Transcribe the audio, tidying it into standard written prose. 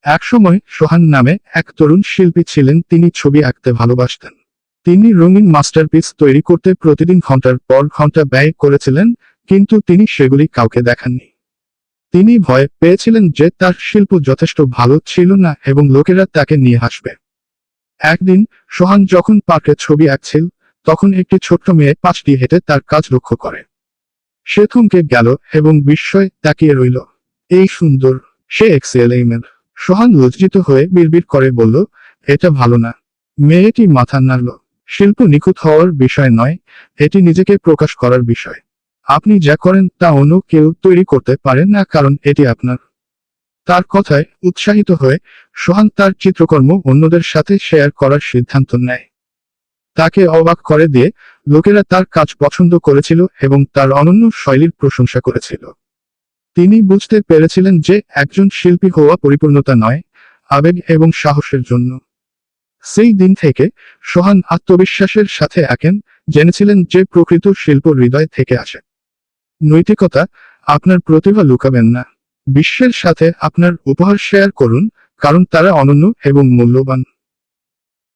একসময় সোহান নামে এক তরুণ শিল্পী ছিলেন। তিনি ছবি আঁকতে ভালোবাসতেন। তিনি রঙিন মাস্টারপিস তৈরি করতে প্রতিদিন ঘন্টার পর ঘন্টা ব্যয় করেছিলেন, কিন্তু তিনি সেগুলি কাউকে দেখাননি। তিনি ভয় পেয়েছিলেন যে তার শিল্প যথেষ্ট ভালো ছিল না এবং লোকেরা তাকে নিয়ে হাসবে। একদিন সোহান যখন পার্কে ছবি আঁকছিল, তখন একটি ছোট্ট মেয়ে পাশটি হেঁটে তার কাজ লক্ষ্য করে। সে থমকে গেল এবং বিস্ময়ে তাকিয়ে রইল। এই সুন্দর, সে এক্সেলেইমেন্ট। সোহান লজ্জিত হয়ে বিড়বিড় করে বলল, এটা ভালো না। মেয়েটি মাথা নাড়ল। শিল্প নিখুঁত হওয়ার বিষয় নয়, এটি নিজেকে প্রকাশ করার বিষয়। আপনি যা করেন তা অন্য কেউ তৈরি করতে পারেন না, কারণ এটি আপনার। তার কথায় উৎসাহিত হয়ে সোহান তার চিত্রকর্ম অন্যদের সাথে শেয়ার করার সিদ্ধান্ত নেয়। তাকে অবাক করে দিয়ে লোকেরা তার কাজ পছন্দ করেছিল এবং তার অনন্য শৈলীর প্রশংসা করেছিল। তিনি বুঝতে পেরেছিলেন যে একজন শিল্পী হওয়া পরিপূর্ণতা নয়, আবেগ এবং সাহসের জন্য। সেই দিন থেকে সোহান আত্মবিশ্বাসের সাথে আঁকেন, জেনেছিলেন যে প্রকৃত শিল্প হৃদয় থেকে আসে। নৈতিকতা, আপনার প্রতিভা লুকাবেন না। বিশ্বের সাথে আপনার উপহার শেয়ার করুন, কারণ তারা অনন্য এবং মূল্যবান।